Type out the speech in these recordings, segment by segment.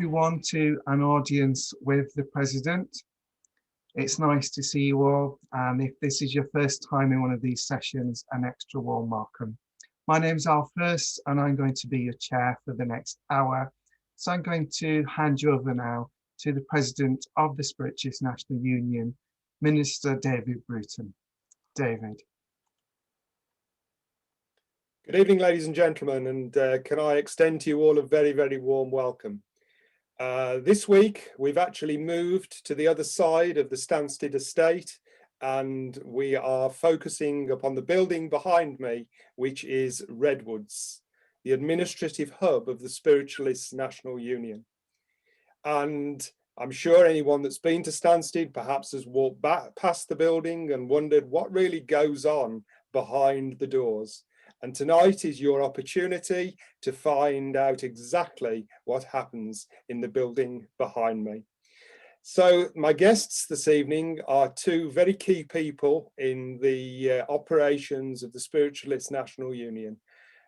everyone to an audience with the President. It's nice to see you all, and if this is your first time in one of these sessions, an extra warm welcome. My name's Al First, and I'm going to be your chair for the next hour. So I'm going to hand you over now to the President of the Spiritualist National Union, Minister David Bruton. David. Good evening, ladies and gentlemen, and can I extend to you all a very, very warm welcome. This week, we've actually moved to the other side of the Stansted estate, and we are focusing upon the building behind me, which is Redwoods, the administrative hub of the Spiritualist National Union. And I'm sure anyone that's been to Stansted perhaps has walked back past the building and wondered what really goes on behind the doors. And tonight is your opportunity to find out exactly what happens in the building behind me. So my guests this evening are two very key people in the operations of the Spiritualist National Union.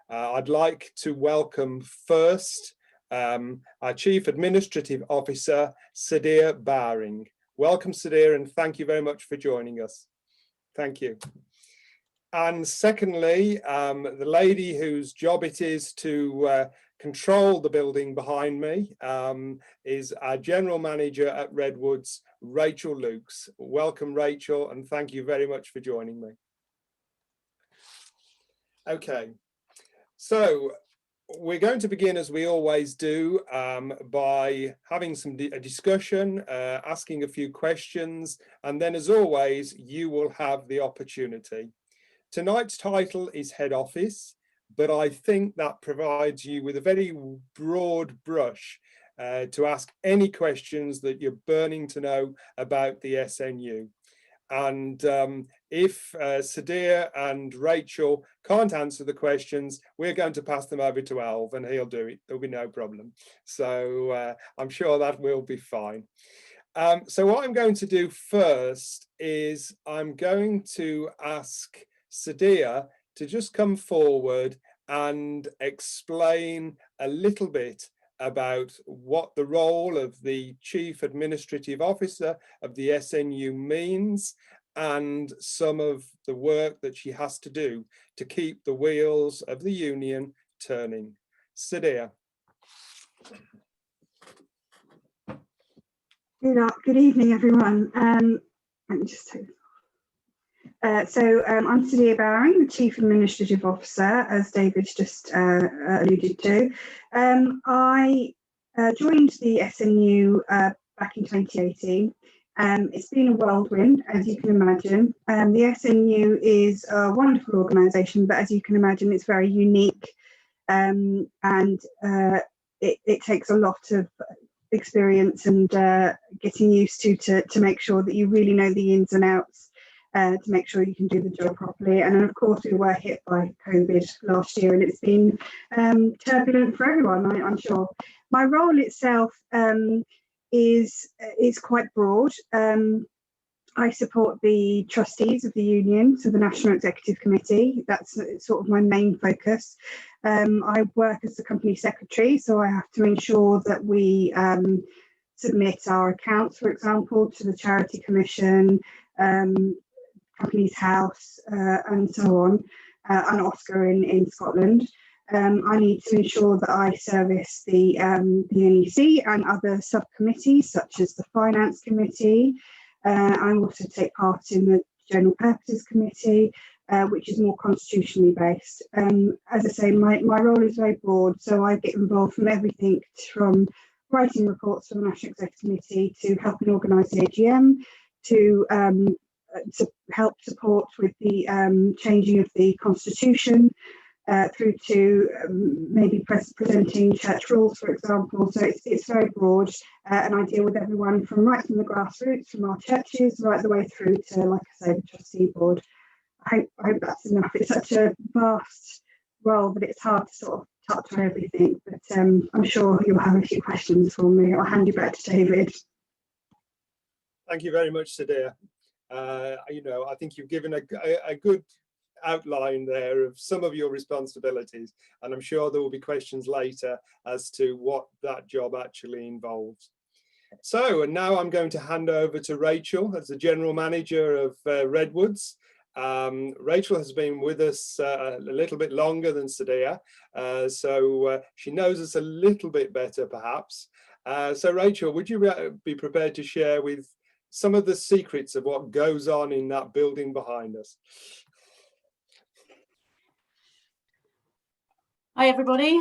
I'd like to welcome first our Chief Administrative Officer, Sadir Bowring. Welcome, Sadir, and thank you very much for joining us. Thank you. And secondly, the lady whose job it is to control the building behind me is our General Manager at Redwoods, Rachel Lukes. Welcome, Rachel, and thank you very much for joining me. Okay, so we're going to begin, as we always do, by having a discussion, asking a few questions, and then, as always, you will have the opportunity. Tonight's title is Head Office, but I think that provides you with a very broad brush to ask any questions that you're burning to know about the SNU. And if Sadir and Rachel can't answer the questions, we're going to pass them over to Alv and he'll do it. There'll be no problem. So I'm sure that will be fine. So what I'm going to do first is I'm going to ask Sadir to just come forward and explain a little bit about what the role of the Chief Administrative Officer of the SNU means and some of the work that she has to do to keep the wheels of the union turning. Sadir. Good evening, everyone. Let me just take I'm Sadir Bowring, the Chief Administrative Officer, as David's just alluded to. I joined the SNU back in 2018. It's been a whirlwind, as you can imagine. The SNU is a wonderful organisation, but as you can imagine, it's very unique, and it takes a lot of experience and getting used to make sure that you really know the ins and outs. To make sure you can do the job properly. And then, of course, we were hit by COVID last year, and it's been turbulent for everyone, I'm sure. My role itself is quite broad. I support the trustees of the union, so the National Executive Committee. That's sort of my main focus. I work as the company secretary, so I have to ensure that we submit our accounts, for example, to the Charity Commission, Companies House, and so on, and Oscar in Scotland. I need to ensure that I service the NEC and other subcommittees, such as the Finance Committee. I also take part in the General Purposes Committee, which is more constitutionally based. As I say, my role is very broad, so I get involved from everything from writing reports for the National Executive Committee to helping organise the AGM, to help support with the changing of the constitution, through to maybe presenting church rules, for example. So it's very broad, and I deal with everyone from right from the grassroots, from our churches, right the way through to, like I say, the trustee board. I hope that's enough. It's such a vast role, but it's hard to sort of touch on everything. But I'm sure you'll have a few questions for me. I'll hand you back to David. Thank you very much, Sadir. I think you've given a good outline there of some of your responsibilities, and I'm sure there will be questions later as to what that job actually involves. So, and now I'm going to hand over to Rachel as the General Manager of Redwoods. Rachel has been with us a little bit longer than Sadia, so she knows us a little bit better perhaps. So Rachel, would you be prepared to share with some of the secrets of what goes on in that building behind us? Hi everybody.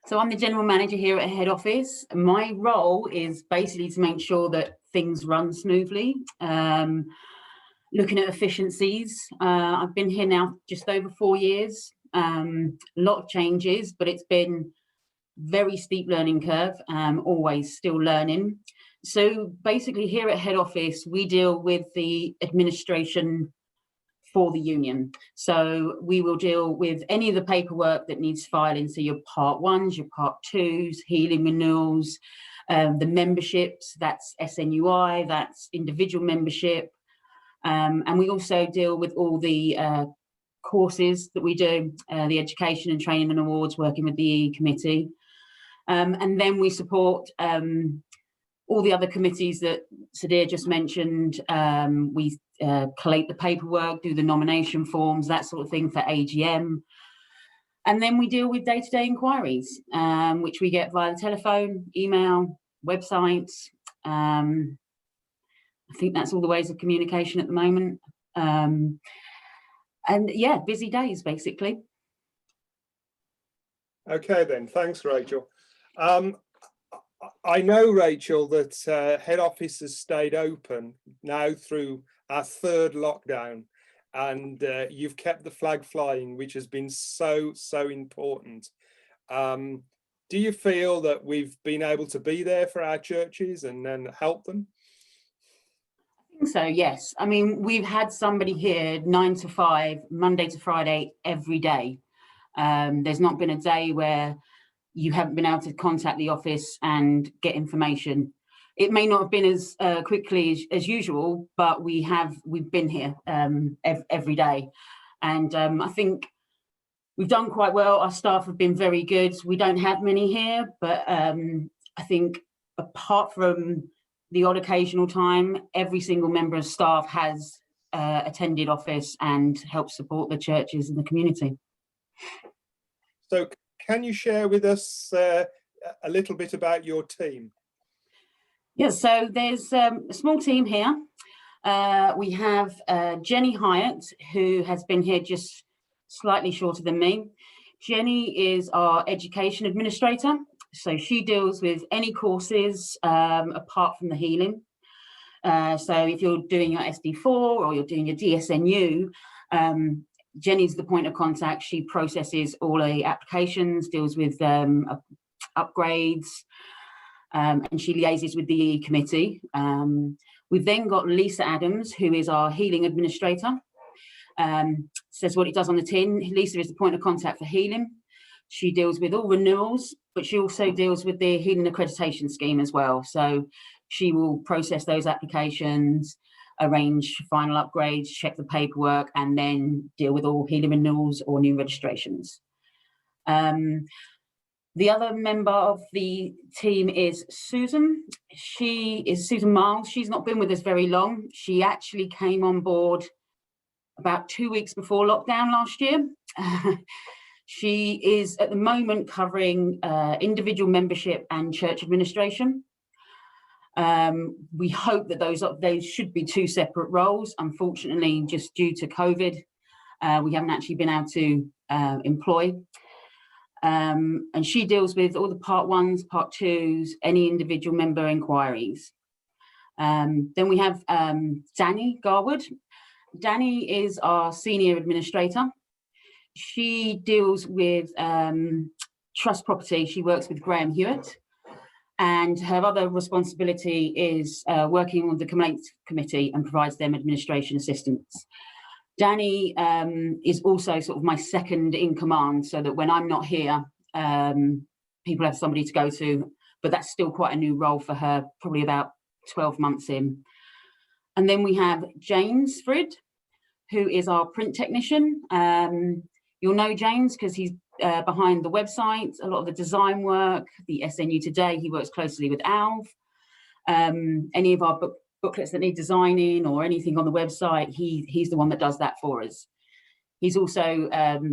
So I'm the General Manager here at Head Office. My role is basically to make sure that things run smoothly, looking at efficiencies. I've been here now just over 4 years. A lot of changes, but it's been very steep learning curve, always still learning. So basically here at Head Office, we deal with the administration for the union. So we will deal with any of the paperwork that needs filing. So your Part 1s, your Part 2s, healing renewals, the memberships, that's SNUI, that's individual membership. And we also deal with all the courses that we do, the education and training and awards, working with the EE committee. And then we support all the other committees that Sadia just mentioned. We collate the paperwork, do the nomination forms, that sort of thing for AGM. And then we deal with day-to-day inquiries, which we get via the telephone, email, websites. I think that's all the ways of communication at the moment. And yeah, busy days, basically. Okay then, thanks Rachel. I know, Rachel, that Head Office has stayed open now through our 3rd lockdown, and you've kept the flag flying, which has been so important. Do you feel that we've been able to be there for our churches and then help them? I think so, yes. I mean, we've had somebody here 9 to 5, Monday to Friday, every day. There's not been a day where you haven't been able to contact the office and get information. It may not have been as quickly as usual, but we've been here every day. And I think we've done quite well. Our staff have been very good. We don't have many here, but I think apart from the odd occasional time, every single member of staff has attended office and helped support the churches and the community. So can you share with us a little bit about your team? Yes, so there's a small team here. We have Jenny Hyatt, who has been here just slightly shorter than me. Jenny is our education administrator. So she deals with any courses apart from the healing. So if you're doing your SD4 or you're doing your DSNU, Jenny's the point of contact. She processes all the applications, deals with upgrades, and she liaises with the EE committee. We've then got Lisa Adams, who is our healing administrator. Says what it does on the tin. Lisa is the point of contact for healing. She deals with all renewals, but she also deals with the healing accreditation scheme as well. So she will process those applications, arrange final upgrades, check the paperwork, and then deal with all healing renewals or new registrations. The other member of the team is Susan. She is Susan Miles. She's not been with us very long. She actually came on board about 2 weeks before lockdown last year. She is at the moment covering individual membership and church administration. We hope that those should be 2 separate roles. Unfortunately, just due to COVID, we haven't actually been able to employ. And she deals with all the Part 1s, Part 2s, any individual member inquiries. Then we have Danny Garwood. Danny is our senior administrator. She deals with trust property. She works with Graham Hewitt. And her other responsibility is working with the complaints committee and provides them administration assistance. Danny is also sort of my second in command, so that when I'm not here, people have somebody to go to, but that's still quite a new role for her, probably about 12 months in. And then we have James Frid, who is our print technician. You'll know James because he's behind the website, a lot of the design work, the SNU Today. He works closely with Alv. Any of our booklets that need designing or anything on the website, he's the one that does that for us. He's also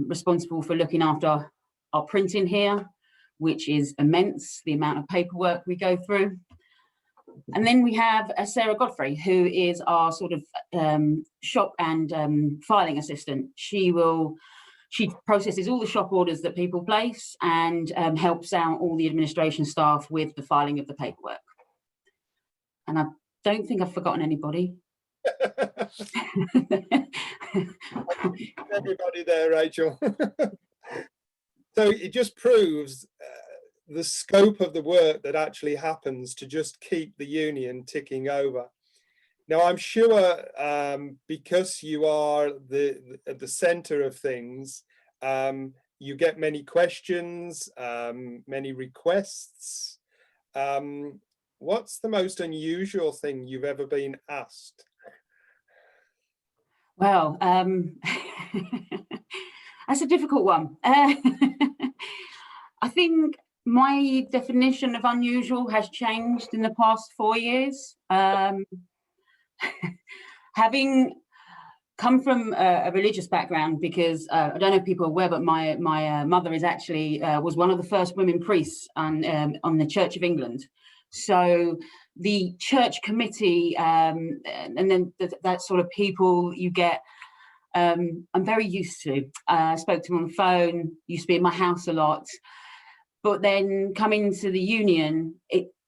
responsible for looking after our printing here, which is immense, the amount of paperwork we go through. And then we have Sarah Godfrey, who is our sort of shop and filing assistant. She processes all the shop orders that people place and helps out all the administration staff with the filing of the paperwork. And I don't think I've forgotten anybody. Everybody there, Rachel. So it just proves the scope of the work that actually happens to just keep the union ticking over. Now, I'm sure because you are at the centre of things, you get many questions, many requests. What's the most unusual thing you've ever been asked? Well, that's a difficult one. I think my definition of unusual has changed in the past 4 years. Having come from a religious background, because I don't know if people are aware, but my mother is actually was one of the first women priests on the Church of England. So the church committee and then that sort of people you get, I'm very used to. I spoke to them on the phone, used to be in my house a lot. But then coming to the union,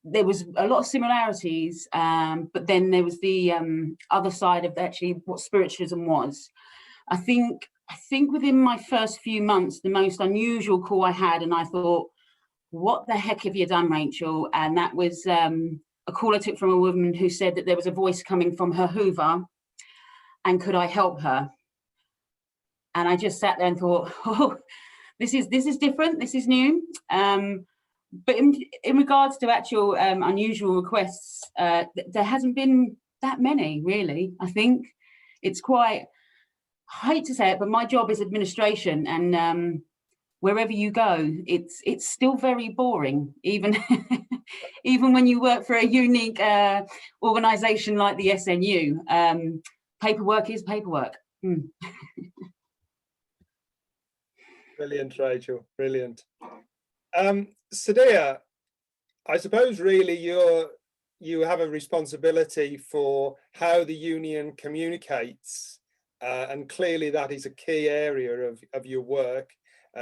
there was a lot of similarities, but then there was the other side of actually what spiritualism was. I think within my first few months, the most unusual call I had, and I thought, what the heck have you done, Rachel? And that was a call I took from a woman who said that there was a voice coming from her Hoover, and could I help her? And I just sat there and thought, oh, this is different, this is new. But in regards to actual unusual requests, there hasn't been that many, really. I think it's quite, I hate to say it, but my job is administration, and wherever you go, it's still very boring, even even when you work for a unique organisation like the SNU. Paperwork is paperwork. Brilliant, Rachel, brilliant. Sadia, I suppose really you have a responsibility for how the union communicates, and clearly that is a key area of your work.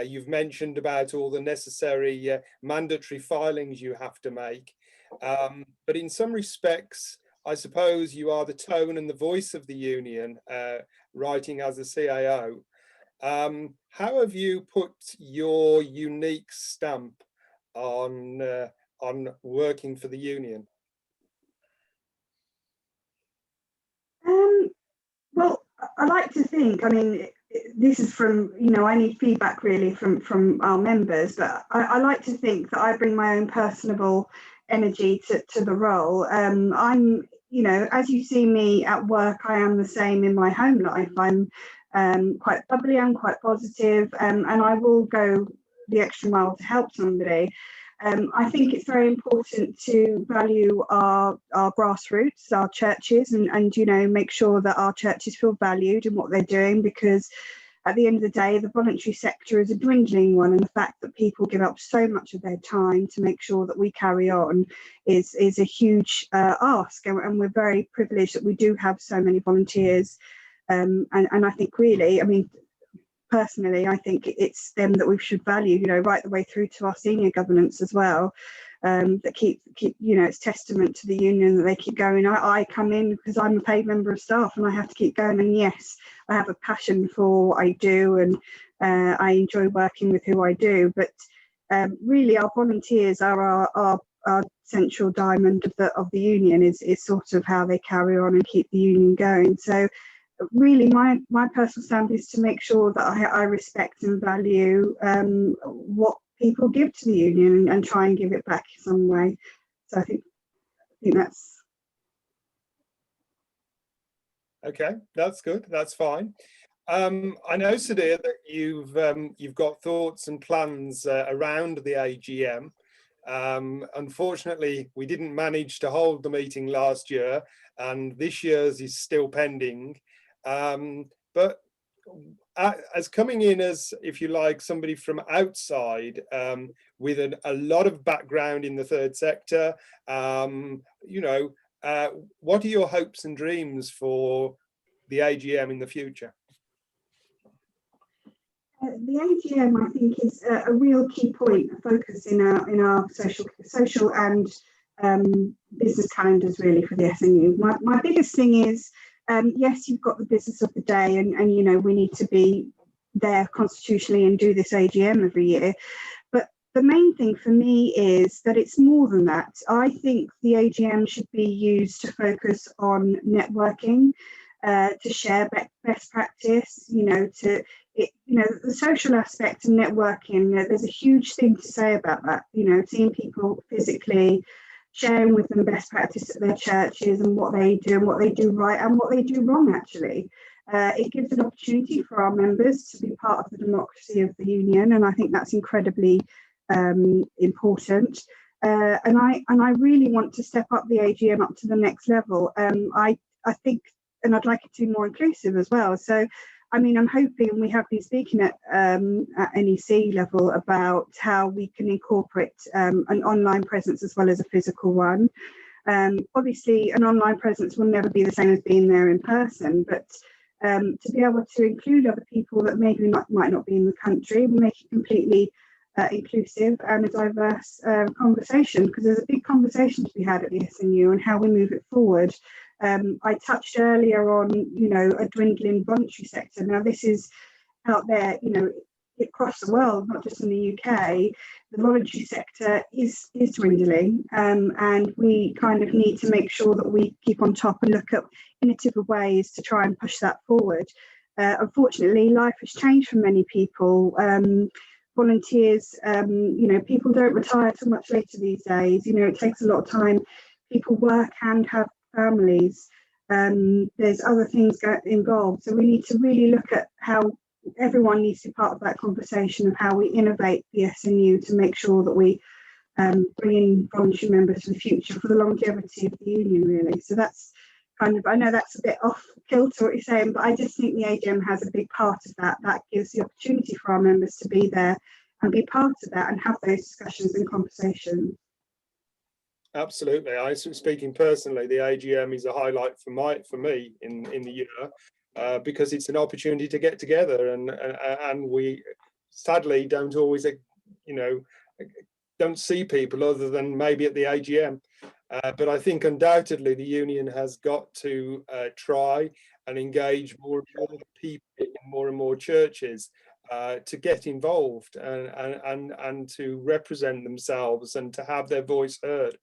You've mentioned about all the necessary mandatory filings you have to make, but in some respects, I suppose you are the tone and the voice of the union, writing as a CAO. How have you put your unique stamp on working for the union? Well, I like to think, I mean, this is from, I need feedback really from our members, but I like to think that I bring my own personable energy to the role. I'm, as you see me at work, I am the same in my home life. I'm quite bubbly, I'm quite positive, and I will go the extra mile to help somebody. I think it's very important to value our grassroots, our churches, and make sure that our churches feel valued in what they're doing, because at the end of the day, the voluntary sector is a dwindling one, and the fact that people give up so much of their time to make sure that we carry on is a huge ask, and we're very privileged that we do have so many volunteers. And I think really, I mean, personally, I think it's them that we should value, right the way through to our senior governance as well, that keep it's testament to the union that they keep going. I come in because I'm a paid member of staff and I have to keep going, and yes, I have a passion for what I do, and I enjoy working with who I do, but really our volunteers are our central diamond of the union, is sort of how they carry on and keep the union going. So really my personal stamp is to make sure that I respect and value what people give to the union, and try and give it back in some way. So I think that's Okay, that's good. That's fine. I know, Sudhir, that you've got thoughts and plans around the AGM. Unfortunately, we didn't manage to hold the meeting last year, and this year's is still pending. But as coming in as, if you like, somebody from outside with a lot of background in the third sector, you know, what are your hopes and dreams for the AGM in the future? The AGM, I think, is a real key point of focus in our social and business calendars, really, for the SNU. My biggest thing is, yes, you've got the business of the day, and you know, we need to be there constitutionally and do this AGM every year. But the main thing for me is that it's more than that. I think the AGM should be used to focus on networking, to share best practice, you know, the social aspect of networking. There's a huge thing to say about that, you know, seeing people physically, sharing with them best practice at their churches and what they do and what they do right and what they do wrong, actually. It gives an opportunity for our members to be part of the democracy of the union, and I think that's incredibly important. And I really want to step up the AGM up to the next level. I think, and I'd like it to be more inclusive as well. So, I mean, I'm hoping, and we have been speaking at NEC level about how we can incorporate an online presence as well as a physical one. Obviously, an online presence will never be the same as being there in person, but to be able to include other people that maybe might not be in the country, will make it completely inclusive and a diverse conversation, because there's a big conversation to be had at the SNU and how we move it forward. I touched earlier on, you know, a dwindling voluntary sector. Now, this is out there, you know, across the world, not just in the UK. The voluntary sector is dwindling, and we kind of need to make sure that we keep on top and look at innovative ways to try and push that forward. Unfortunately, life has changed for many people. Volunteers, you know, people don't retire too much later these days. You know, it takes a lot of time. People work and have families. There's other things involved. So we need to really look at how everyone needs to be part of that conversation of how we innovate the SNU to make sure that we bring in voluntary members for the future, for the longevity of the union, really. So that's kind of, I know that's a bit off kilter what you're saying, but I just think the AGM has a big part of that. That gives the opportunity for our members to be there and be part of that and have those discussions and conversations. Absolutely. Speaking personally, the AGM is a highlight for me in the year, because it's an opportunity to get together, and we sadly don't always, you know, don't see people other than maybe at the AGM. But I think undoubtedly the union has got to try and engage more and more people in more and more churches to get involved and to represent themselves and to have their voice heard.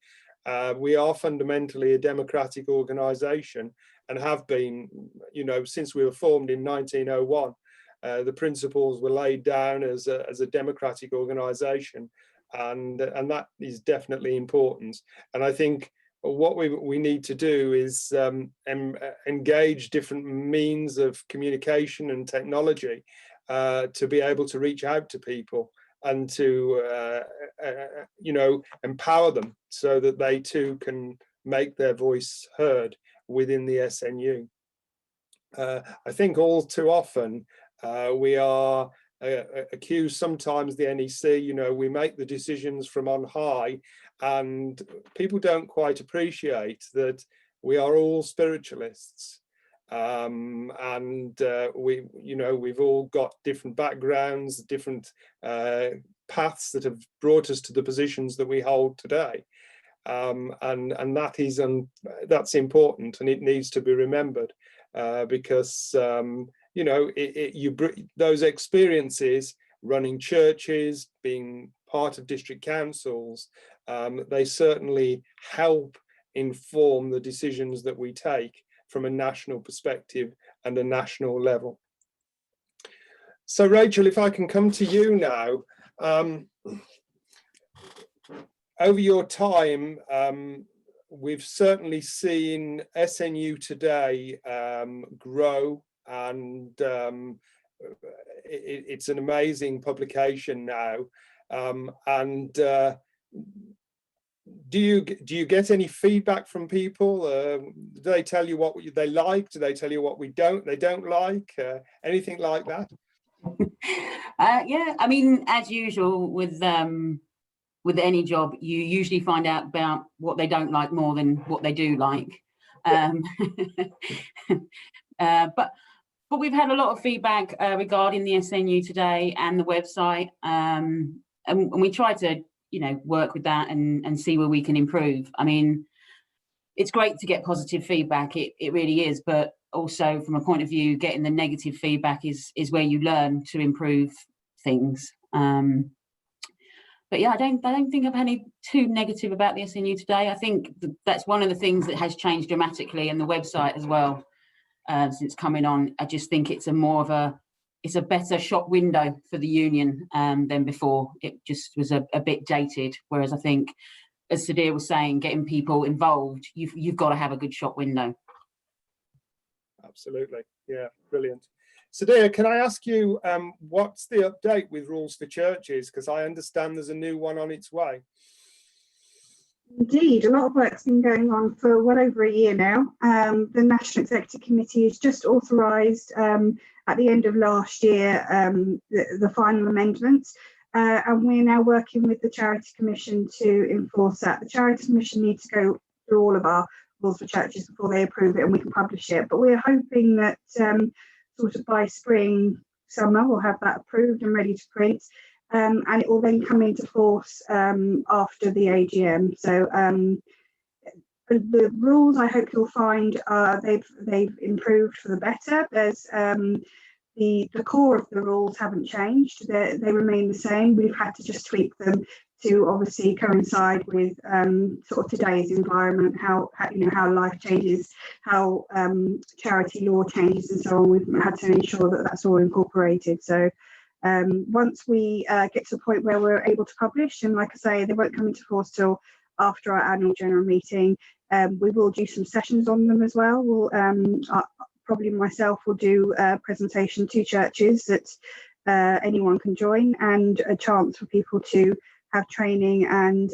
We are fundamentally a democratic organisation and have been, you know, since we were formed in 1901. The principles were laid down as a democratic organisation, and that is definitely important. And I think what we need to do is engage different means of communication and technology to be able to reach out to people and to you know, empower them so that they too can make their voice heard within the SNU. I think all too often we are accused, sometimes the NEC, you know, we make the decisions from on high, and people don't quite appreciate that we are all spiritualists. We, you know, we've all got different backgrounds, different paths that have brought us to the positions that we hold today, and that is that's important, and it needs to be remembered, because you know, those experiences, running churches, being part of district councils, they certainly help inform the decisions that we take from a national perspective and a national level. So Rachel, if I can come to you now, over your time we've certainly seen SNU today grow, and it's an amazing publication now. Do you get any feedback from people? Do they tell you what they like? Do they tell you what they don't like? Anything like that? Yeah, I mean, as usual with any job, you usually find out about what they don't like more than what they do like. But we've had a lot of feedback regarding the SNU today and the website, and we try to, work with that and see where we can improve. I mean, it's great to get positive feedback, it really is, but also from a point of view, getting the negative feedback is where you learn to improve things. But yeah, I don't think I've had any too negative about the SNU today. I think that's one of the things that has changed dramatically, and the website as well, since coming on. I just think it's a better shop window for the union than before. It just was a bit dated, whereas I think, as Sadir was saying, getting people involved, you've got to have a good shop window. Absolutely, yeah, brilliant. Sadir, can I ask you, what's the update with rules for churches? Because I understand there's a new one on its way. Indeed, a lot of work's been going on for well over a year now. The National Executive Committee has just authorised at the end of last year the final amendments, and we're now working with the Charity Commission to enforce that. The Charity Commission needs to go through all of our rules for churches before they approve it and we can publish it. But we're hoping that sort of by spring, summer, we'll have that approved and ready to print. And it will then come into force after the AGM. So the rules, I hope you'll find, they've improved for the better. There's the core of the rules haven't changed; they remain the same. We've had to just tweak them to obviously coincide with sort of today's environment, how life changes, how charity law changes, and so on. We've had to ensure that that's all incorporated. So. Once we get to the point where we're able to publish, and like I say, they won't come into force till after our annual general meeting, we will do some sessions on them as well. We'll probably myself will do a presentation to churches that anyone can join, and a chance for people to have training and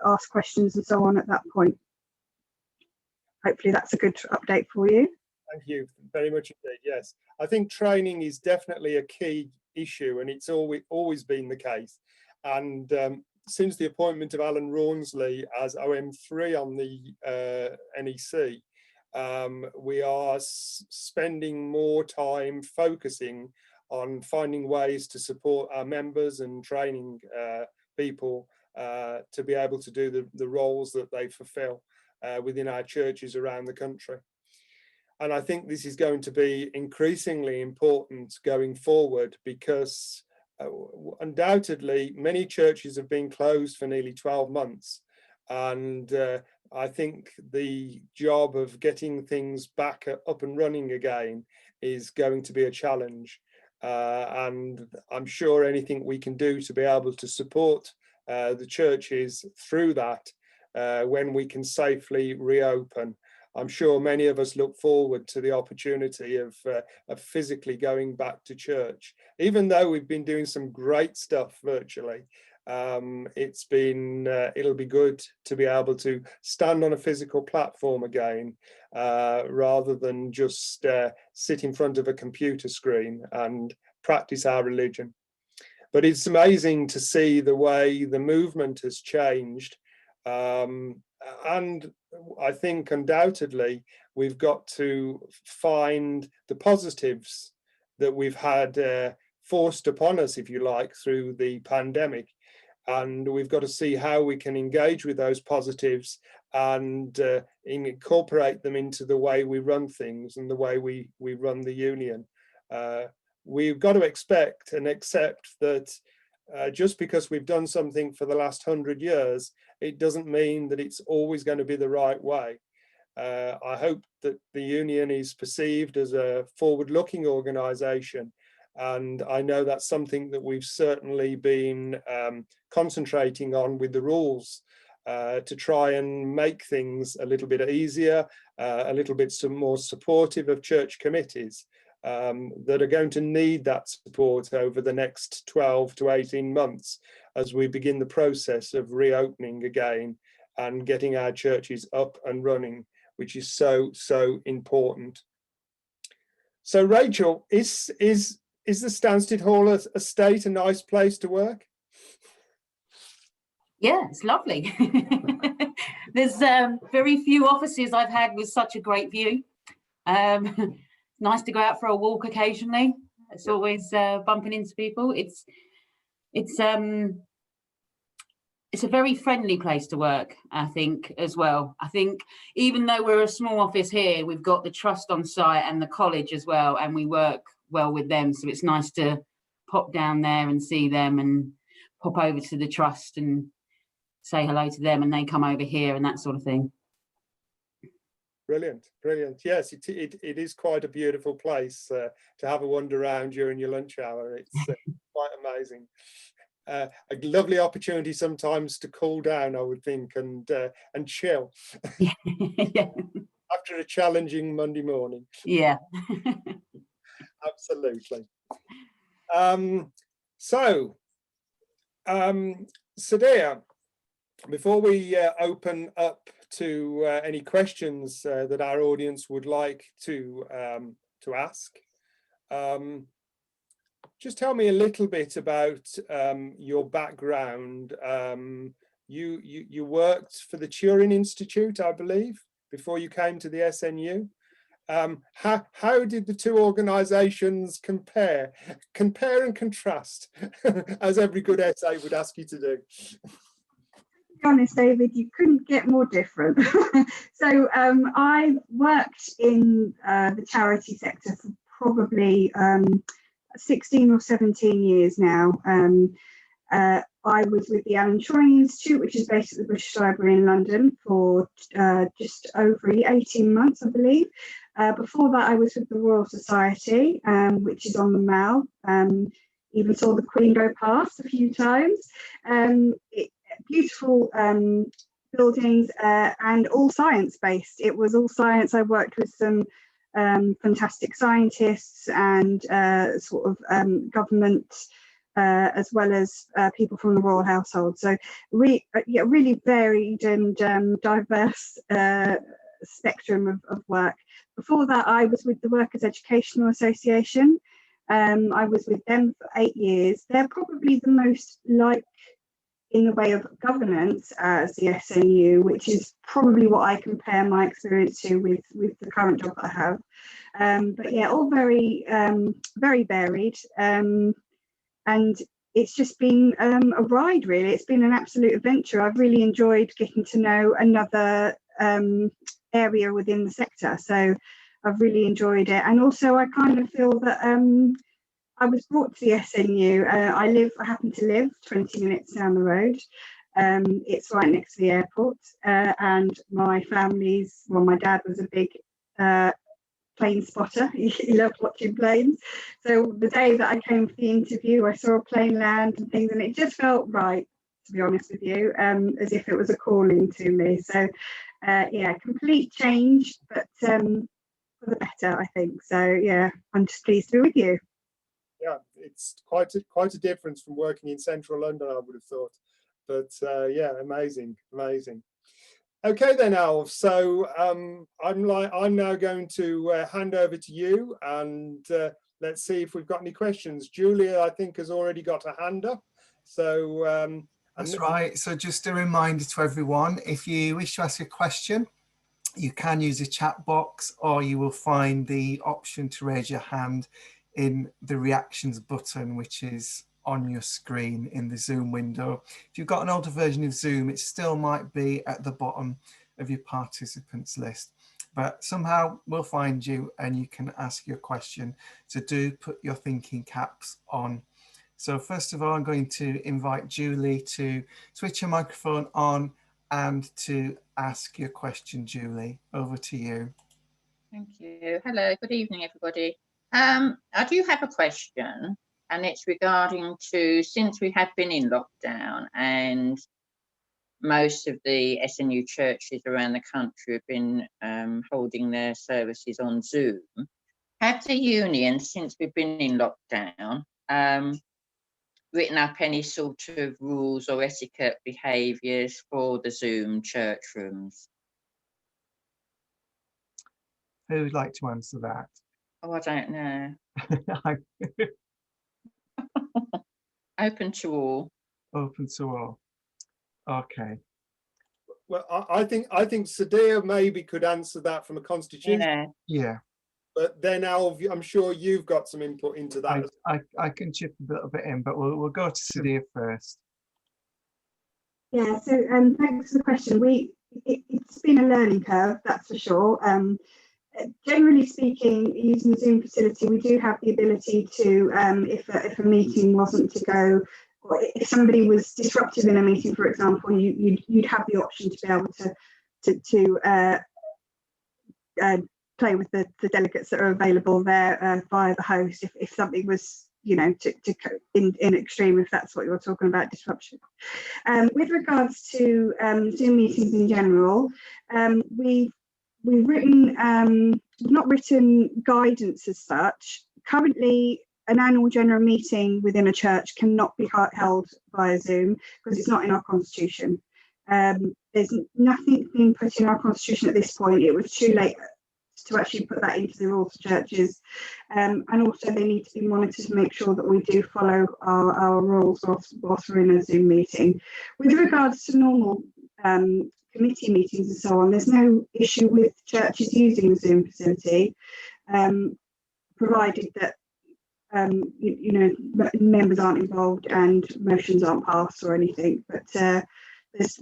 ask questions and so on at that point. Hopefully that's a good update for you. Thank you very much indeed. Yes, I think training is definitely a key issue, and it's always been the case. And since the appointment of Alan Rawnsley as OM3 on the NEC, we are spending more time focusing on finding ways to support our members and training people to be able to do the roles that they fulfill within our churches around the country. And I think this is going to be increasingly important going forward, because undoubtedly many churches have been closed for nearly 12 months. And I think the job of getting things back up and running again is going to be a challenge. And I'm sure anything we can do to be able to support the churches through that when we can safely reopen. I'm sure many of us look forward to the opportunity of physically going back to church. Even though we've been doing some great stuff virtually, it'll be good to be able to stand on a physical platform again, rather than just sit in front of a computer screen and practice our religion. But it's amazing to see the way the movement has changed. And I think undoubtedly we've got to find the positives that we've had forced upon us, if you like, through the pandemic. And we've got to see how we can engage with those positives and incorporate them into the way we run things and the way we run the union. We've got to expect and accept that just because we've done something for the last 100 years, it doesn't mean that it's always going to be the right way. I hope that the union is perceived as a forward-looking organisation, and I know that's something that we've certainly been concentrating on with the rules. to try and make things a little bit easier, a little bit more supportive of church committees that are going to need that support over the next 12 to 18 months as we begin the process of reopening again and getting our churches up and running, which is so important. So Rachel, is the Stansted Hall estate a nice place to work? Yeah, it's lovely. There's very few offices I've had with such a great view. Nice to go out for a walk occasionally. It's always bumping into people. It's a very friendly place to work, I think, as well. I think even though we're a small office here, we've got the trust on site and the college as well, and we work well with them. So it's nice to pop down there and see them and pop over to the trust and say hello to them, and they come over here and that sort of thing. Brilliant, brilliant. Yes, it is quite a beautiful place to have a wander around during your lunch hour. It's quite amazing. A lovely opportunity sometimes to cool down, I would think, and chill. Yeah. After a challenging Monday morning. Yeah. Absolutely. Sadia, before we open up to any questions that our audience would like to ask, just tell me a little bit about your background. You worked for the Turing Institute, I believe, before you came to the SNU. How did the two organisations compare and contrast, as every good essay would ask you to do? To be honest, David, you couldn't get more different. So I worked in the charity sector for probably 16 or 17 years now. I was with the Alan Turing Institute, which is based at the British Library in London, for just over 18 months, I believe. Before that, I was with the Royal Society, which is on the Mall. Even saw the Queen go past a few times. Beautiful buildings and all science-based. It was all science. I worked with some fantastic scientists and sort of government, as well as people from the royal household. So really varied and diverse spectrum of work. Before that, I was with the Workers' Educational Association. I was with them for 8 years. They're probably the most like in the way of governance as the SNU, which is probably what I compare my experience to with the current job that I have. But yeah, all very varied. And it's just been a ride, really. It's been an absolute adventure. I've really enjoyed getting to know another area within the sector. So I've really enjoyed it. And also I kind of feel that I was brought to the SNU. I happen to live 20 minutes down the road. It's right next to the airport. And my my dad was a big plane spotter. He loved watching planes. So the day that I came for the interview, I saw a plane land and things, and it just felt right, to be honest with you, as if it was a calling to me. So yeah, complete change, but for the better, I think. So yeah, I'm just pleased to be with you. Yeah, it's quite a difference from working in central London, I would have thought. But yeah, amazing. Okay then, Alv. So I'm now going to hand over to you, and let's see if we've got any questions. Julia, I think, has already got a hand up. So that's right. So just a reminder to everyone: if you wish to ask a question, you can use the chat box, or you will find the option to raise your hand in the reactions button, which is on your screen in the Zoom window. If you've got an older version of Zoom, it still might be at the bottom of your participants list, but somehow we'll find you and you can ask your question. So do put your thinking caps on. So first of all, I'm going to invite Julie to switch your microphone on and to ask your question. Julie, over to you. Thank you. Hello, good evening, everybody. I do have a question, and it's regarding to, since we have been in lockdown and most of the SNU churches around the country have been holding their services on Zoom. Have the union, since we've been in lockdown, written up any sort of rules or etiquette behaviours for the Zoom church rooms? Who would like to answer that? Oh, I don't know. I'm Open to all. open to all. Okay. Well, I think Sadia maybe could answer that from a constitution, Yeah. Yeah, but then Alv, I'm sure you've got some input into that. I can chip a little bit in, but we'll go to Sadia first. Yeah, so thanks for the question. It's been a learning curve, that's for sure. Generally speaking, using the Zoom facility, we do have the ability to, if a meeting wasn't to go, or if somebody was disruptive in a meeting, for example, you'd have the option to be able to play with the delegates that are available there via the host if something was, you know, in extreme, if that's what you're talking about, disruption. With regards to Zoom meetings in general, we've not written guidance as such. Currently, an annual general meeting within a church cannot be held via Zoom because it's not in our constitution. There's nothing being put in our constitution at this point. It was too late to actually put that into the rules of churches, and also they need to be monitored to make sure that we do follow our rules whilst we're in a Zoom meeting. With regards to normal committee meetings and so on, there's no issue with churches using the Zoom facility, provided that you know, members aren't involved and motions aren't passed or anything. But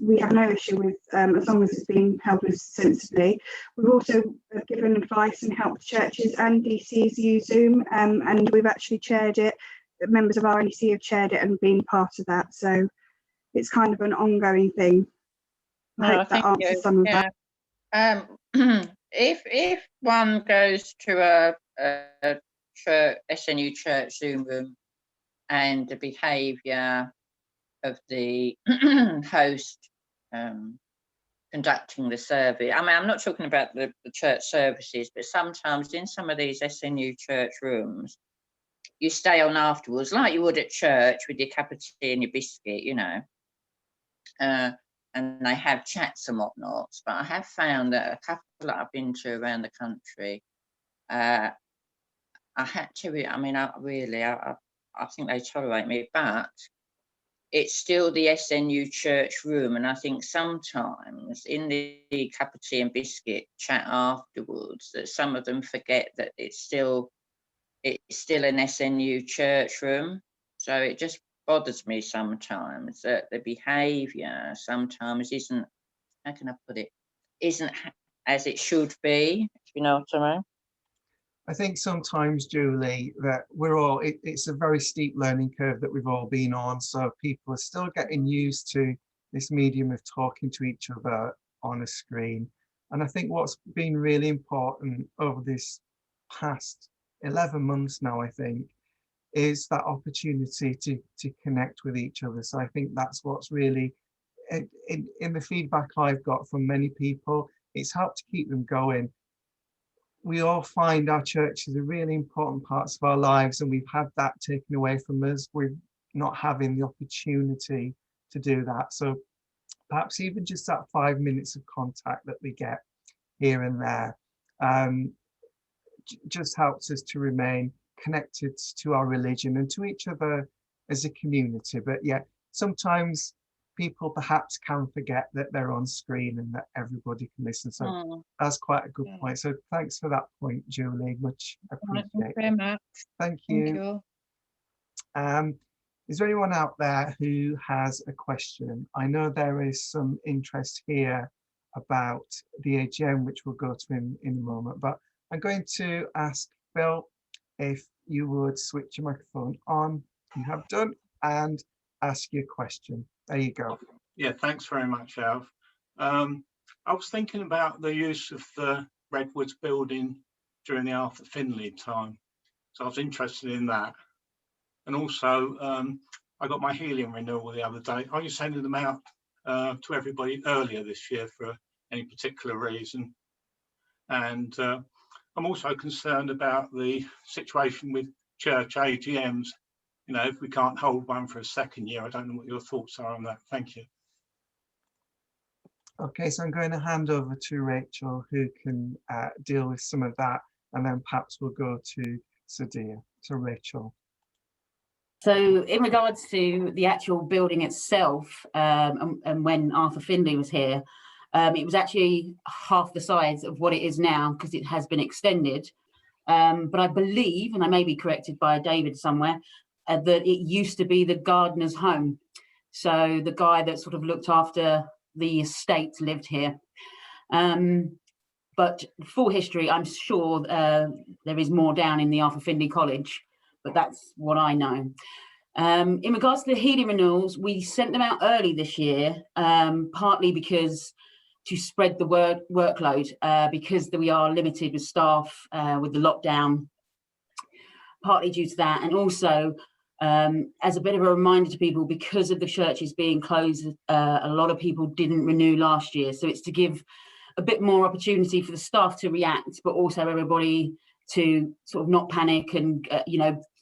we have no issue with, as long as it's being held with sensibly. We've also given advice and helped churches and DCs use Zoom, and we've actually chaired it. Members of our NEC have chaired it and been part of that. So it's kind of an ongoing thing. I hope that answers some of that. If one goes to a church, SNU church Zoom room, and the behaviour of the host conducting the service, I mean, I'm not talking about the church services, but sometimes in some of these SNU church rooms, you stay on afterwards, like you would at church with your cup of tea and your biscuit, you know. And they have chats and whatnot. But I have found that a couple that I've been to around the country, I had to, I mean, I think they tolerate me, but it's still the SNU church room. And I think sometimes in the cup of tea and biscuit chat afterwards, that some of them forget that it's still an SNU church room. So it just bothers me sometimes that the behaviour sometimes isn't, how can I put it, isn't as it should be, if you know what I mean. I think sometimes, Julie, that it's a very steep learning curve that we've all been on. So people are still getting used to this medium of talking to each other on a screen. And I think what's been really important over this past 11 months now, I think, is that opportunity to connect with each other. So I think that's what's really, in the feedback I've got from many people, it's helped to keep them going. We all find our churches are really important parts of our lives, and we've had that taken away from us. We're not having the opportunity to do that. So perhaps even just that 5 minutes of contact that we get here and there just helps us to remain connected to our religion and to each other as a community. But yet sometimes people perhaps can forget that they're on screen and that everybody can listen. So that's quite a good point. So thanks for that point, Julie. Much appreciated. Thank you very much. Thank you. Thank you. Is there anyone out there who has a question? I know there is some interest here about the AGM, which we'll go to in a moment, but I'm going to ask Phil if you would switch your microphone on. You have done, and ask your question. There you go. Yeah, thanks very much, Alf. I was thinking about the use of the Redwoods building during the Arthur Finlay time. So I was interested in that. And also, I got my helium renewal the other day. Are you sending them out to everybody earlier this year for any particular reason. And I'm also concerned about the situation with church AGMs. You know, if we can't hold one for a second year, I don't know what your thoughts are on that. Thank you. Okay, so I'm going to hand over to Rachel, who can deal with some of that, and then perhaps we'll go to Sadia. So Rachel. So in regards to the actual building itself, and when Arthur Findlay was here, it was actually half the size of what it is now because it has been extended. But I believe, and I may be corrected by David somewhere, that it used to be the gardener's home. So the guy that sort of looked after the estate lived here. But full history, I'm sure there is more down in the Arthur Findlay College, but that's what I know. In regards to the heating renewals, we sent them out early this year, partly because to spread the workload, because we are limited with staff with the lockdown, partly due to that, and also as a bit of a reminder to people, because of the churches being closed, a lot of people didn't renew last year. So it's to give a bit more opportunity for the staff to react, but also everybody to sort of not panic and,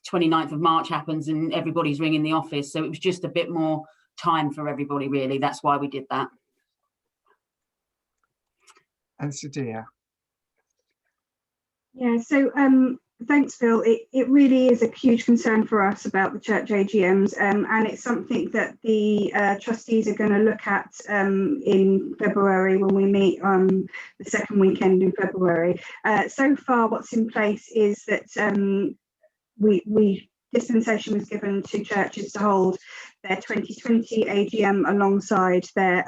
29th of March happens and everybody's ringing the office. So it was just a bit more time for everybody, really. That's why we did that. And Sadia. Yeah, so thanks, Phil. It really is a huge concern for us about the church AGMs, and it's something that the trustees are going to look at in February when we meet on the second weekend in February. So far, what's in place is that dispensation was given to churches to hold their 2020 AGM alongside their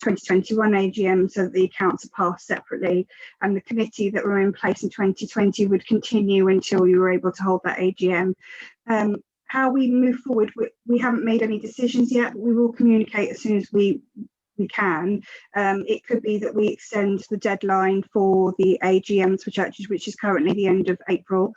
2021 AGM, so that the accounts are passed separately, and the committee that were in place in 2020 would continue until we were able to hold that AGM. How we move forward, we haven't made any decisions yet, but we will communicate as soon as we can. It could be that we extend the deadline for the AGMs for churches, which is currently the end of April,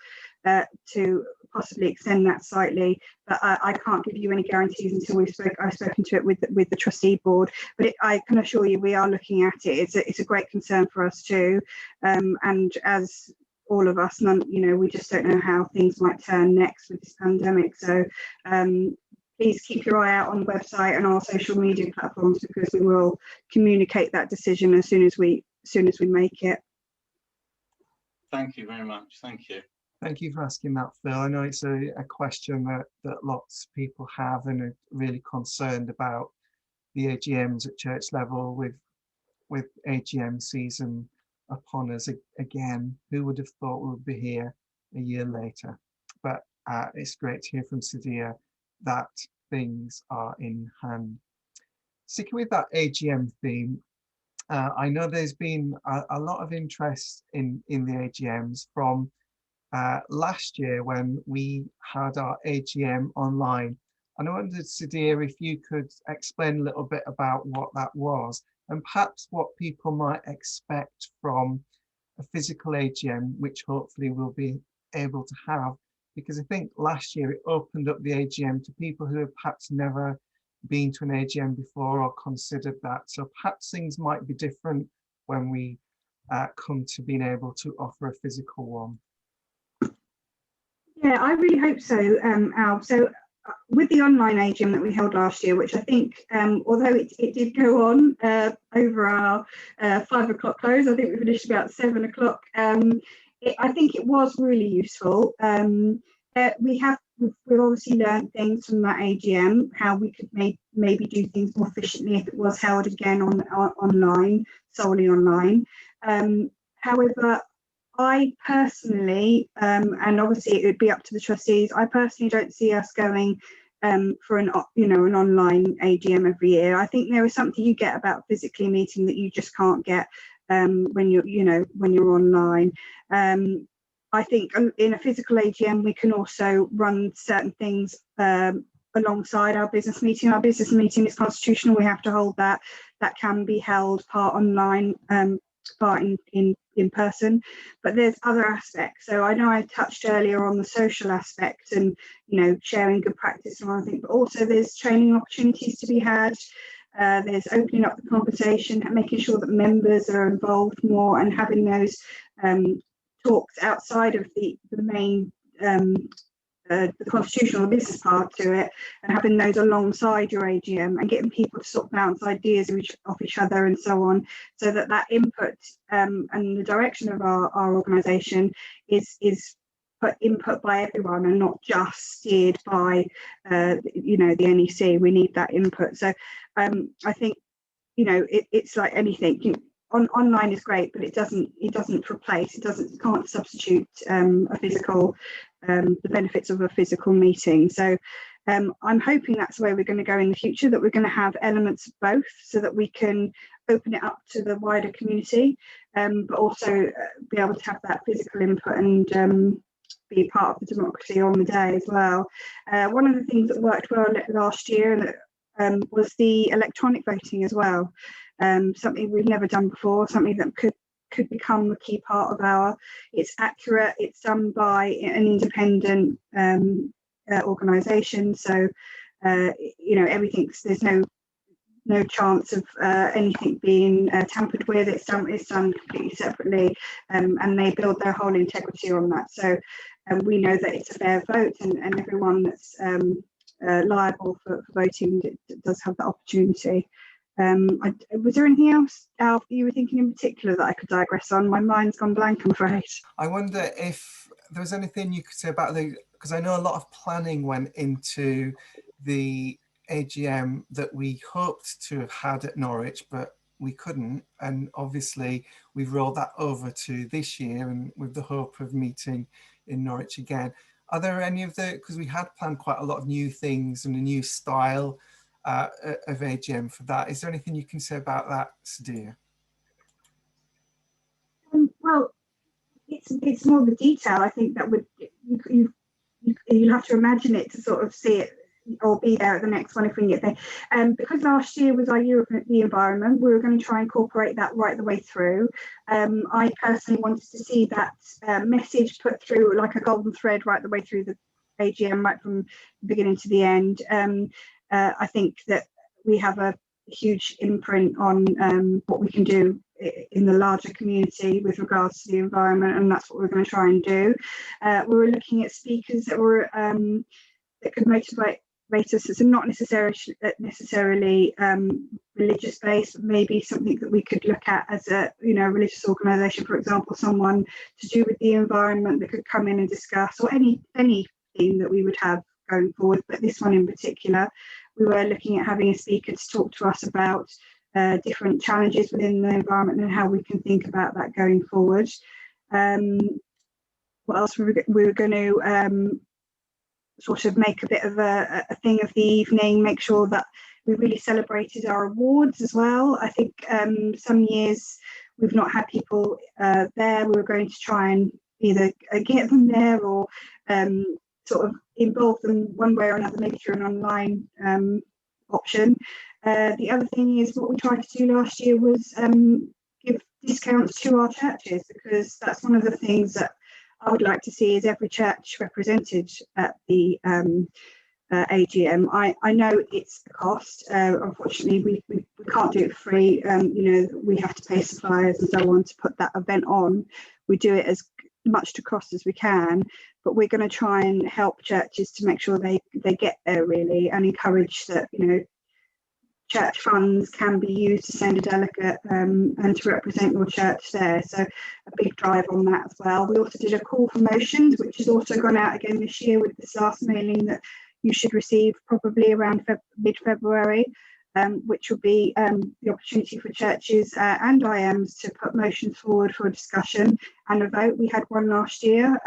to possibly extend that slightly, but I can't give you any guarantees until I've spoken to it with the trustee board. But I can assure you we are looking at it. It's a great concern for us too, and as all of us, we just don't know how things might turn next with this pandemic. So please keep your eye out on the website and our social media platforms, because we will communicate that decision as soon as we make it. Thank you very much. Thank you. Thank you for asking that, Phil. I know it's a question that lots of people have and are really concerned about the AGMs at church level with AGM season upon us again. Who would have thought we would be here a year later? But it's great to hear from Sadia that things are in hand. Sticking with that AGM theme, I know there's been a lot of interest in the AGMs from last year when we had our AGM online. And I wondered, Sadia, if you could explain a little bit about what that was and perhaps what people might expect from a physical AGM, which hopefully we'll be able to have, because I think last year it opened up the AGM to people who have perhaps never been to an AGM before or considered that. So perhaps things might be different when we come to being able to offer a physical one. Yeah, I really hope so, Al. So with the online AGM that we held last year, which I think, although it did go on over our 5 o'clock close, I think we finished about 7 o'clock. I think it was really useful. We've obviously learned things from that AGM, how we could maybe do things more efficiently if it was held again online, solely online. However, I personally, and obviously it would be up to the trustees, I personally don't see us going for an online AGM every year. I think there is something you get about physically meeting that you just can't get when you're online. I think in a physical AGM we can also run certain things alongside our business meeting. Our business meeting is constitutional; we have to hold that. That can be held part online, part in person, but there's other aspects. So I know I touched earlier on the social aspect and sharing good practice and everything, but also there's training opportunities to be had. there's opening up the conversation and making sure that members are involved more and having those talks outside of the main the constitutional business part to it, and having those alongside your AGM and getting people to sort of bounce ideas off each other and so on, so that that input and the direction of our organisation is input by everyone and not just steered by you know, the NEC. We need that input. So I think, you know, it's like anything. Online is great, but it doesn't replace, it can't substitute a physical, the benefits of a physical meeting. So I'm hoping that's where we're going to go in the future, that we're going to have elements of both, so that we can open it up to the wider community, but also be able to have that physical input and be part of the democracy on the day as well. One of the things that worked well last year was the electronic voting as well. Something we've never done before, something that could become a key part of our. It's accurate. It's done by an independent organisation, so you know, there's no chance of anything being tampered with. It's done completely separately, and they build their whole integrity on that. So we know that it's a fair vote, and everyone that's liable for voting does have that opportunity. Was there anything else, Alf, you were thinking in particular that I could digress on? My mind's gone blank, I'm afraid. I wonder if there was anything you could say about because I know a lot of planning went into the AGM that we hoped to have had at Norwich, but we couldn't. And obviously we've rolled that over to this year, and with the hope of meeting in Norwich again. Are there any of because we had planned quite a lot of new things and a new style of AGM for that. Is there anything you can say about that, Sadia? Well, it's more the detail. I think that you'll have to imagine it to sort of see it or be there at the next one if we can get there. Because last year was our year of the environment, we were going to try and incorporate that right the way through. I personally wanted to see that message put through like a golden thread right the way through the AGM, right from the beginning to the end. I think that we have a huge imprint on what we can do in the larger community with regards to the environment, and that's what we're going to try and do. We were looking at speakers that were that could motivate us. So not necessarily religious based, but maybe something that we could look at as a religious organisation, for example, someone to do with the environment that could come in and discuss, or anything that we would have going forward. But this one in particular, we were looking at having a speaker to talk to us about different challenges within the environment and how we can think about that going forward. What else we were going to sort of make a bit of a thing of the evening, make sure that we really celebrated our awards as well. I think some years we've not had people there. We were going to try and either get them there or sort of involve them one way or another, maybe through an online option. The other thing is what we tried to do last year was give discounts to our churches, because that's one of the things that I would like to see is every church represented at the AGM. I know it's a cost. Unfortunately, we can't do it for free. We have to pay suppliers and so on to put that event on. We do it as much to cost as we can, but we're going to try and help churches to make sure they get there really, and encourage that church funds can be used to send a delegate and to represent your church there. So a big drive on that as well. We also did a call for motions, which has also gone out again this year with this last mailing that you should receive probably around mid-February, which will be the opportunity for churches and IMs to put motions forward for a discussion and a vote. We had one last year.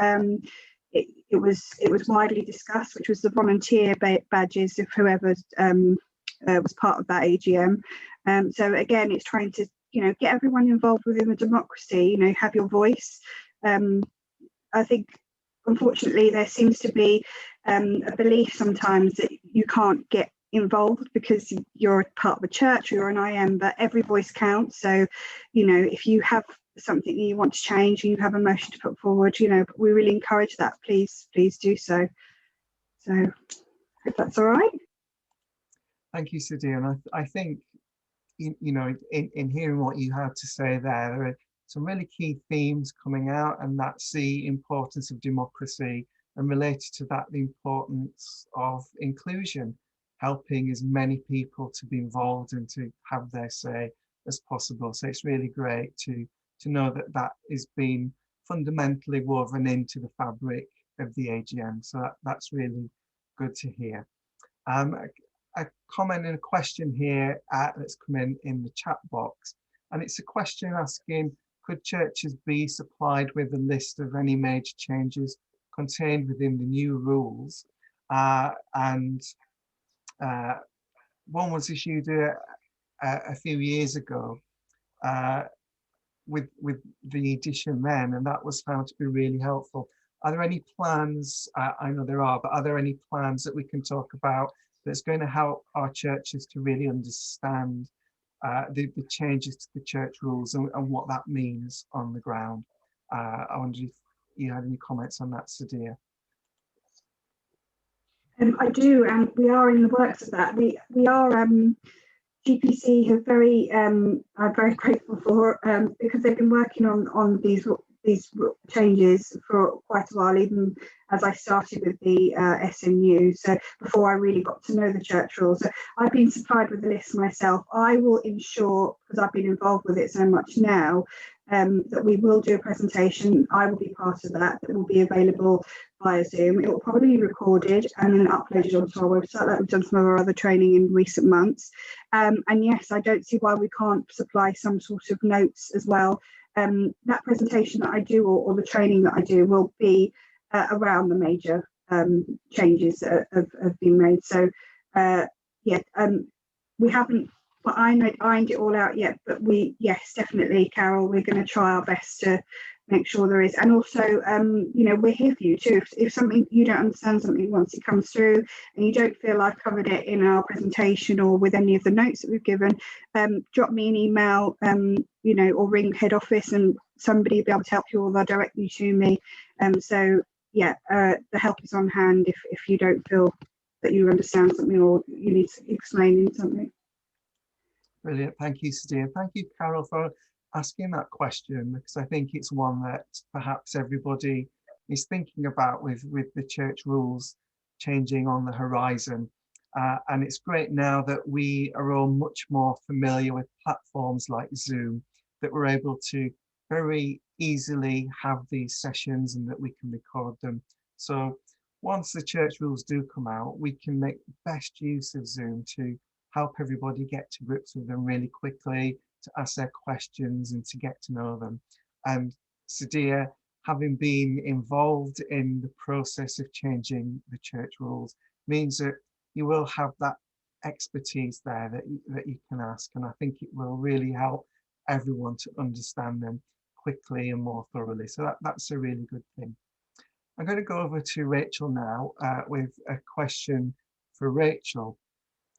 It was widely discussed, which was the volunteer badges of whoever was part of that AGM. So again, it's trying to get everyone involved within the democracy. Have your voice. I think unfortunately there seems to be a belief sometimes that you can't get involved because you're part of a church or you're an IM, but every voice counts. So if you have something that you want to change and you have a motion to put forward, we really encourage that. Please do so. So I hope that's all right. Thank you, Sadia. And I think you know, in hearing what you had to say there are some really key themes coming out, and that's the importance of democracy, and related to that, the importance of inclusion, helping as many people to be involved and to have their say as possible. So it's really great to know that that is being fundamentally woven into the fabric of the AGM. So that's really good to hear. A comment and a question here that's come in the chat box, and it's a question asking, could churches be supplied with a list of any major changes contained within the new rules? And one was issued a few years ago with the edition then, and that was found to be really helpful. Are there any plans, I know there are, but are there any plans that we can talk about that's going to help our churches to really understand the changes to the church rules and what that means on the ground? I wonder if you had any comments on that, Sadia. I do, and we are in the works of that. We are GPC have I'm very grateful for because they've been working on these changes for quite a while, even as I started with the SNU. So before I really got to know the church rules, so I've been supplied with the list myself. I will ensure, because I've been involved with it so much now, that we will do a presentation. I will be part of that. That will be available via Zoom. It will probably be recorded and then uploaded onto our website, like we've done some of our other training in recent months. And yes, I don't see why we can't supply some sort of notes as well. That presentation that I do, or the training that I do, will be around the major changes that have been made. So yeah, we haven't ironed it all out yet, but yes, definitely, Carol, we're going to try our best to make sure there is. And also, you know, we're here for you too. If something, you don't understand something once it comes through and you don't feel I've covered it in our presentation or with any of the notes that we've given, drop me an email, you know, or ring head office and somebody will be able to help you, or they'll direct you to me. So yeah, the help is on hand if you don't feel that you understand something or you need explaining something. Brilliant, thank you, Sadia. Thank you, Carol, for asking that question, because I think it's one that perhaps everybody is thinking about with the church rules changing on the horizon. And it's great now that we are all much more familiar with platforms like Zoom, that we're able to very easily have these sessions and that we can record them. So once the church rules do come out, we can make the best use of Zoom to help everybody get to grips with them really quickly, to ask their questions and to get to know them. And Sadia, having been involved in the process of changing the church rules, means that you will have that expertise there that you can ask, and I think it will really help everyone to understand them quickly and more thoroughly. So that's a really good thing. I'm going to go over to Rachel now with a question for Rachel.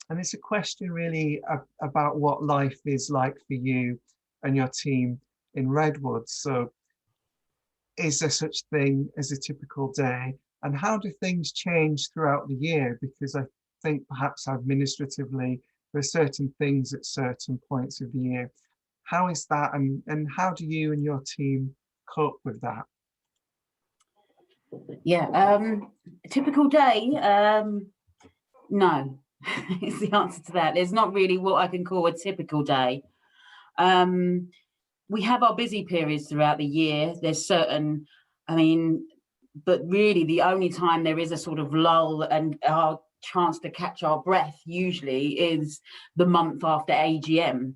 And it's a question really about what life is like for you and your team in Redwoods. So is there such thing as a typical day? And how do things change throughout the year? Because I think perhaps administratively, there are certain things at certain points of the year. How is that? And how do you and your team cope with that? Yeah, a typical day, no. Is the answer to that. There's not really what I can call a typical day. We have our busy periods throughout the year. There's certain, I mean, but really the only time there is a sort of lull and our chance to catch our breath usually is the month after AGM.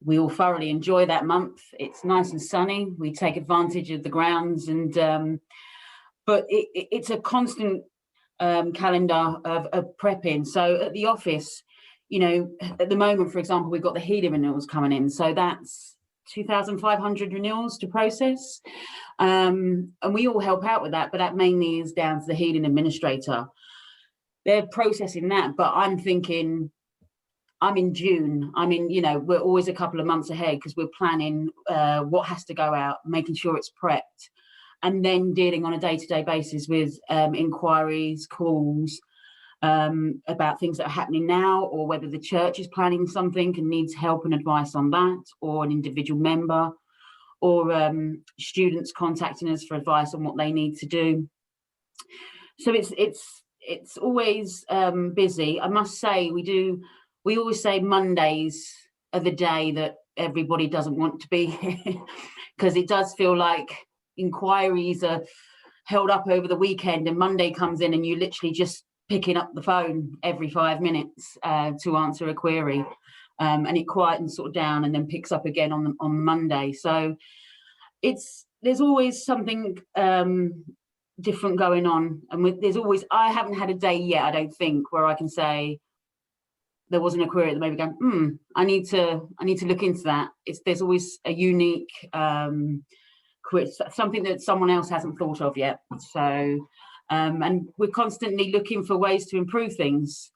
We all thoroughly enjoy that month. It's nice and sunny. We take advantage of the grounds, and but it's a constant calendar of prepping. So at the office, you know, at the moment, for example, we've got the heating renewals coming in, so that's 2,500 renewals to process, and we all help out with that, but that mainly is down to the heating administrator. They're processing that, but I'm thinking, I'm in June. I mean, you know, we're always a couple of months ahead because we're planning what has to go out, making sure it's prepped, and then dealing on a day-to-day basis with inquiries, calls, about things that are happening now, or whether the church is planning something and needs help and advice on that, or an individual member, or students contacting us for advice on what they need to do. So it's always busy. I must say, we always say Mondays are the day that everybody doesn't want to be here, because it does feel like inquiries are held up over the weekend, and Monday comes in and you literally just picking up the phone every 5 minutes to answer a query, and it quietens sort of down and then picks up again on Monday. So there's always something different going on, and there's always, I haven't had a day yet, I don't think, where I can say there wasn't a query that maybe going, I need to look into that. There's always a unique something that someone else hasn't thought of yet. So and we're constantly looking for ways to improve things.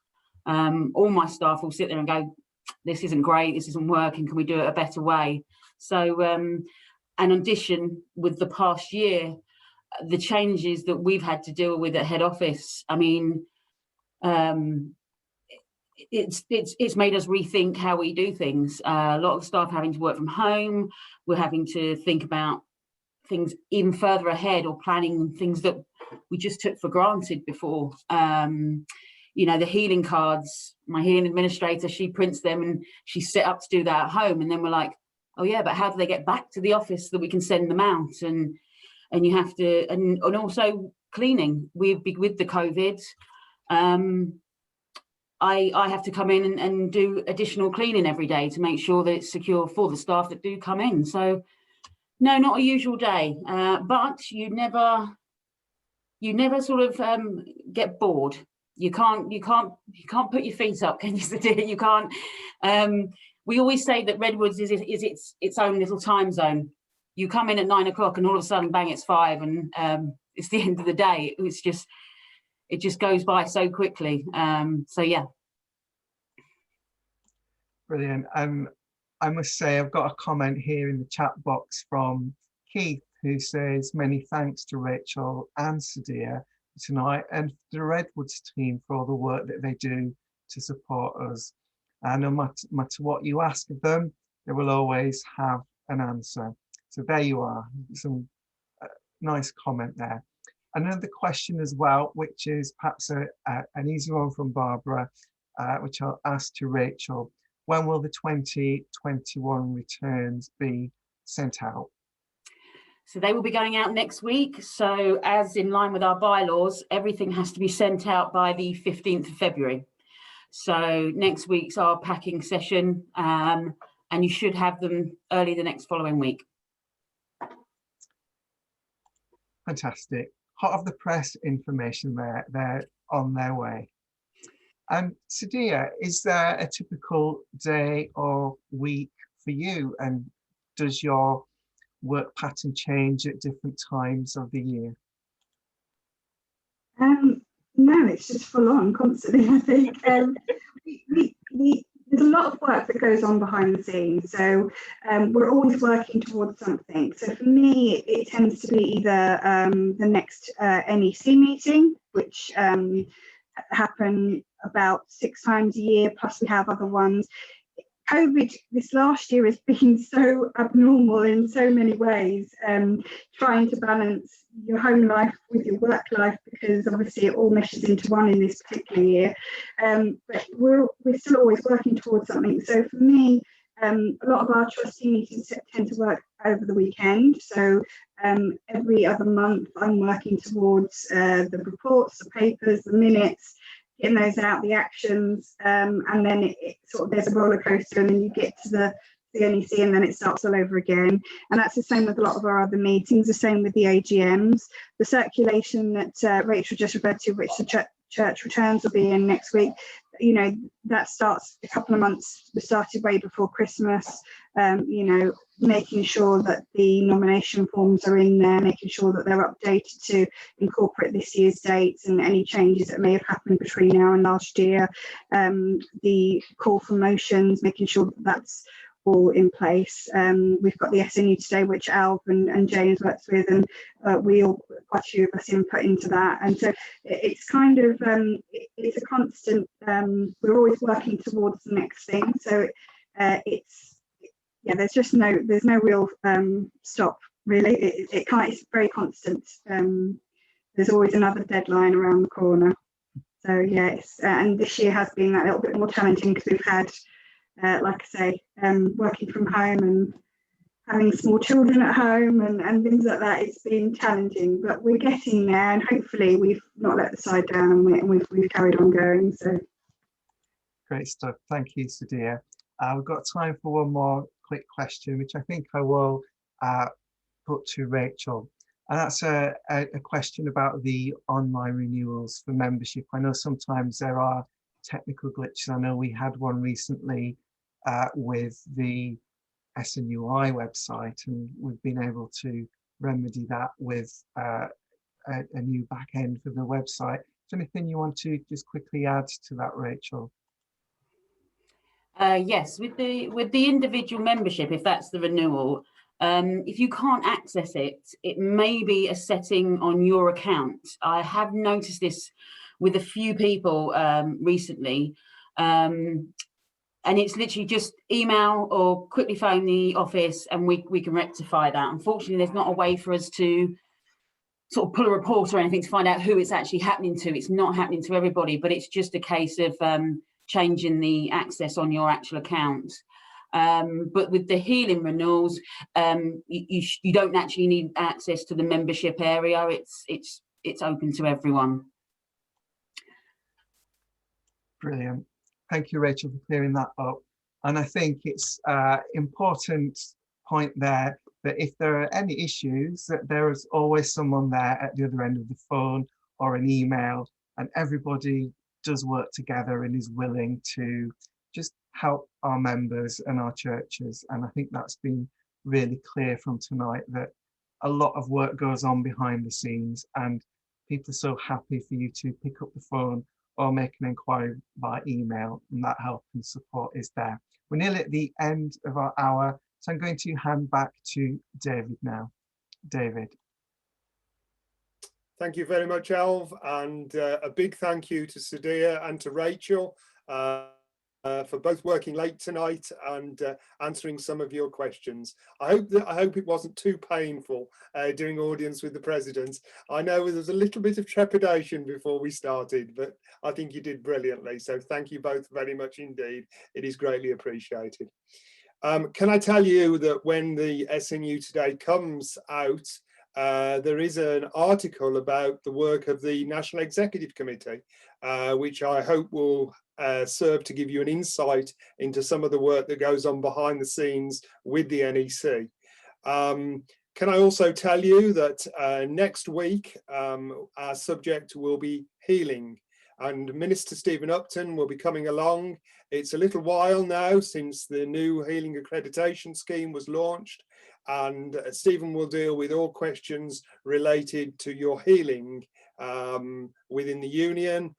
All my staff will sit there and go, this isn't great, this isn't working, can we do it a better way? So and in addition, with the past year, the changes that we've had to deal with at head office, I mean, it's made us rethink how we do things. A lot of staff having to work from home, we're having to think about things even further ahead, or planning things that we just took for granted before. You know, the healing cards, my healing administrator, she prints them and she's set up to do that at home, and then we're like, oh yeah, but how do they get back to the office so that we can send them out? And you have to, and also cleaning with the COVID, I have to come in and do additional cleaning every day to make sure that it's secure for the staff that do come in. So no, not a usual day, but you never sort of get bored. You can't put your feet up, can you? You can't. We always say that Redwoods is its own little time zone. You come in at 9 o'clock and all of a sudden, bang, it's 5, and it's the end of the day. It just goes by so quickly. So yeah. Brilliant. I must say, I've got a comment here in the chat box from Keith, who says, many thanks to Rachel and Sadia tonight, and the Redwoods team for all the work that they do to support us. And no matter what you ask of them, they will always have an answer. So there you are, some nice comment there. Another question as well, which is perhaps an easy one from Barbara, which I'll ask to Rachel. When will the 2021 returns be sent out? So they will be going out next week. So as in line with our bylaws, everything has to be sent out by the 15th of February. So next week's our packing session, and you should have them early the next following week. Fantastic. Hot off the press information there, they're on their way. Sadia, is there a typical day or week for you, and does your work pattern change at different times of the year? No, it's just full on constantly, I think. There's a lot of work that goes on behind the scenes, so we're always working towards something. So for me, it tends to be either the next NEC meeting, which happen about 6 times a year, plus we have other ones. COVID this last year has been so abnormal in so many ways, trying to balance your home life with your work life, because obviously it all meshes into one in this particular year. But we're still always working towards something. So for me, a lot of our trustee meetings tend to work over the weekend. So every other month I'm working towards the reports, the papers, the minutes, getting those out, the actions, and then it sort of, there's a roller coaster, and then you get to the NEC, and then it starts all over again. And that's the same with a lot of our other meetings, the same with the AGMs. The circulation that Rachel just referred to, which the church returns will be in next week, you know, that starts a couple of months, we started way before Christmas, you know, making sure that the nomination forms are in there, making sure that they're updated to incorporate this year's dates and any changes that may have happened between now and last year. The call for motions, making sure that that's all in place. We've got the SNU today, which Alv and James works with, and we all, quite a few of us, input into that. And so it's kind of, it's a constant, we're always working towards the next thing. So there's just there's no real stop really. It can't, it's very constant. There's always another deadline around the corner. So yes, and this year has been that little bit more challenging because we've had, like I say, working from home and having small children at home and things like that. It's been challenging, but we're getting there, and hopefully we've not let the side down, and we've carried on going. So great stuff. Thank you, Sadia. We've got time for one more quick question, which I think I will put to Rachel. And that's a question about the online renewals for membership. I know sometimes there are technical glitches. I know we had one recently with the SNUI website, and we've been able to remedy that with a new back end for the website. Is there anything you want to just quickly add to that, Rachel? Yes, with the individual membership, if that's the renewal, if you can't access it, it may be a setting on your account. I have noticed this with a few people recently, and it's literally just email or quickly phone the office and we can rectify that. Unfortunately, there's not a way for us to sort of pull a report or anything to find out who it's actually happening to. It's not happening to everybody, but it's just a case of changing the access on your actual account. But with the healing renewals, you don't actually need access to the membership area. It's open to everyone. Brilliant. Thank you, Rachel, for clearing that up. And I think it's important point there that if there are any issues, that there is always someone there at the other end of the phone or an email, and everybody does work together and is willing to just help our members and our churches. And I think that's been really clear from tonight, that a lot of work goes on behind the scenes, and people are so happy for you to pick up the phone or make an inquiry by email, and that help and support is there. We're nearly at the end of our hour, so I'm going to hand back to David now. David. Thank you very much, Elv, and a big thank you to Sadia and to Rachel for both working late tonight and answering some of your questions. I hope it wasn't too painful doing audience with the president. I know there was a little bit of trepidation before we started, but I think you did brilliantly. So thank you both very much indeed. It is greatly appreciated. Can I tell you that when the SNU Today comes out, there is an article about the work of the National Executive Committee, which I hope will serve to give you an insight into some of the work that goes on behind the scenes with the NEC. Can I also tell you that next week our subject will be healing, and Minister Stephen Upton will be coming along. It's a little while now since the new healing accreditation scheme was launched, and Stephen will deal with all questions related to your healing within the union.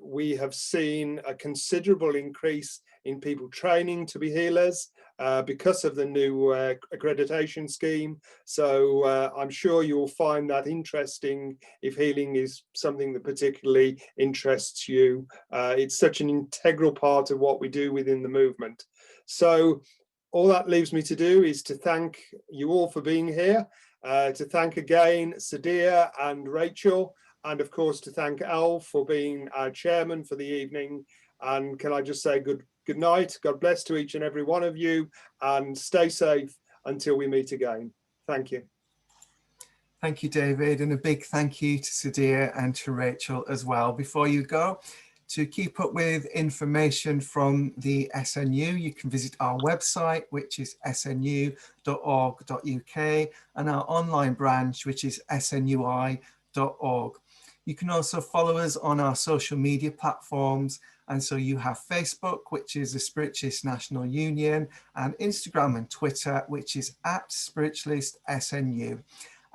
We have seen a considerable increase in people training to be healers because of the new accreditation scheme. So I'm sure you'll find that interesting if healing is something that particularly interests you. It's such an integral part of what we do within the movement. So all that leaves me to do is to thank you all for being here, to thank again Sadia and Rachel, and of course to thank Al for being our chairman for the evening. And can I just say good night, God bless to each and every one of you, and stay safe until we meet again. Thank you. Thank you, David, and a big thank you to Sadia and to Rachel as well. Before you go, to keep up with information from the SNU, you can visit our website, which is snu.org.uk, and our online branch, which is snui.org. You can also follow us on our social media platforms. And so you have Facebook, which is the Spiritualist National Union, and Instagram and Twitter, which is @SpiritualistSNU.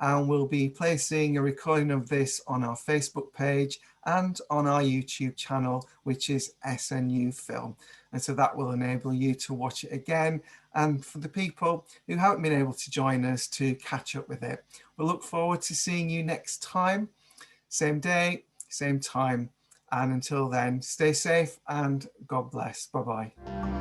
And we'll be placing a recording of this on our Facebook page and on our YouTube channel, which is SNU Film. And so that will enable you to watch it again. And for the people who haven't been able to join us, to catch up with it. We'll look forward to seeing you next time. Same day, same time. And until then, stay safe and God bless. Bye-bye.